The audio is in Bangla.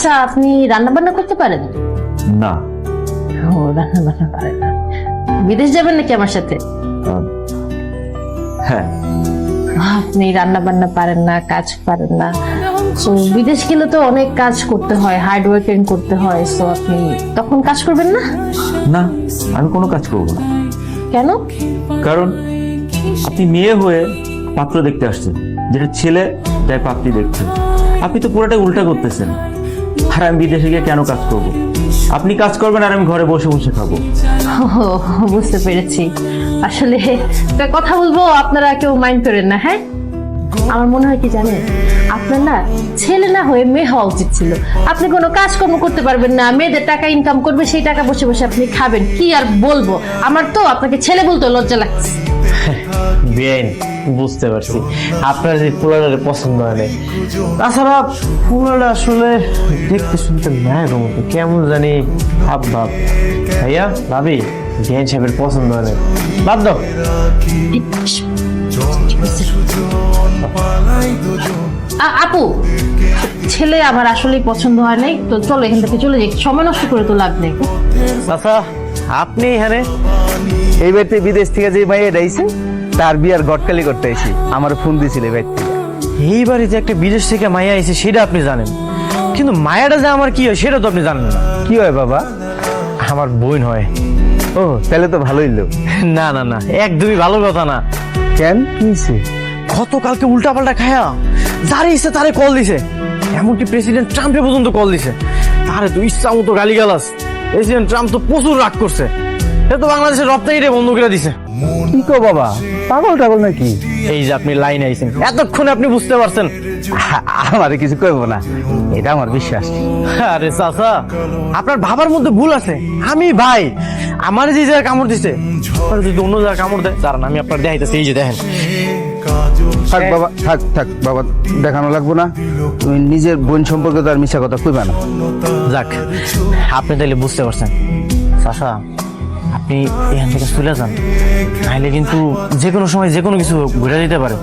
আচ্ছা, আপনি রান্না বান্না করতে পারেন? না। ও, রান্না বান্না পারেন না। বিদেশ যাবেন নাকি আমার সাথে? হ্যাঁ। আপনি রান্না বান্না পারেন না, কাজ পারেন না, তো বিদেশ গেলে তো অনেক কাজ করতে হয়, হার্ড ওয়ার্কিং করতে হয়, তো আপনি তখন কাজ করবেন না? না, আমি কোনো কাজ করবো না। কেন? কারণ আপনি মেয়ে হয়ে পাত্র দেখতে আসছেন, যেটা ছেলে তাই পাত্রী দেখছেন। আপনি তো পুরোটাই উল্টা করতেছেন। আর আমি বিদেশে গিয়ে কেন কাজ করব? আপনি কাজ করবেন আর আমি ঘরে বসে বসে খাবো। ও, বুঝতে পেরেছি। আসলে একটা কথা বলবো, আপনারা কেউ মাইন্ড করেন না, হ্যাঁ? আমার মনে হয় কি জানেন, আপনার না ছেলে না হয়ে মেয়ে হওয়া উচিত ছিল। আপনি কোনো কাজকর্ম করতে পারবেন না, মেয়েদের টাকা ইনকাম করবে, সেই টাকা বসে বসে আপনি খাবেন। কি আর বলবো, আমার তো আপনাকে ছেলে বলতে লজ্জা লাগছে। বেআইন, বুঝতে পারছি আপনার যে পোলারে পছন্দ হয় না। তাছাড়া পোলাটা আসলে দেখতে শুনতে ন্যায় মতো কেমন জানি ভাব ভাব। ভাইয়া ভাবি, বেআইন সাহেবের পছন্দ হয় না, বাদ দাও। আপু, ছেলে আমার আসলেই পছন্দ হয় নাই, তো চলো এখান থেকে চলে যাই, সময় নষ্ট করে তো লাভ নেই। আচ্ছা, আপনি এখানে এই বাড়িতে বিদেশ থেকে যে মাইয়া ডাইছে তার বিয়ার গটকালি করতে আইছি, আমার ফোন দিয়েছিল এই বাড়িতে। এই বাড়িতে একটা বিদেশ থেকে মাইয়া আইছে সেটা আপনি জানেন, কিন্তু মায়াটা যে আমার কি হয় সেটা তো আপনি জানেন না। কি হয় বাবা? আমার বোন হয়। ও, তাহলে তো ভালোই লোক। না না না, একদমই ভালো কথা না। কেন, কি হয়েছে? গতকালকে উল্টা পাল্টা খায়া যারে ইচ্ছে তারে কল দিছে, এমনকি প্রেসিডেন্ট ট্রাম্পে পর্যন্ত কল দিছে। তারে তো ইচ্ছা মতো গালিগালাজ। প্রেসিডেন্ট ট্রাম্প তো প্রচুর রাগ করছে, সে তো বাংলাদেশের রপ্তানিটা বন্ধ করে দিছে। কি কো বাবা, পাগল টাগল নাকি? এই যে আপনি লাইন আইছেন, এতক্ষণে আপনি বুঝতে পারছেন। আমারে কিছু কইব না, এটা আমার বিশ্বাস। আরে চাচা, আপনার ভাবার মধ্যে ভুল আছে। আমি ভাই, আমার যে জায়গায় কামড় দিছে যদি অন্য জায়গায় কামড় দেয়, দাঁড়ান আমি আপনার দেখাইতেছি। এই যে দেখেন। থাক বাবা, থাক থাক বাবা, দেখানো লাগবো না। তুমি নিজের বোন সম্পর্কে তো আর মিশা কথা কইবা না। যাক, আপনি তাইলে বুঝতে পারছেন। চাচা, আপনি এখান থেকে চলে যান, নাহলে কিন্তু যে কোনো সময় যে কোনো কিছু ঘুরে দিতে পারে।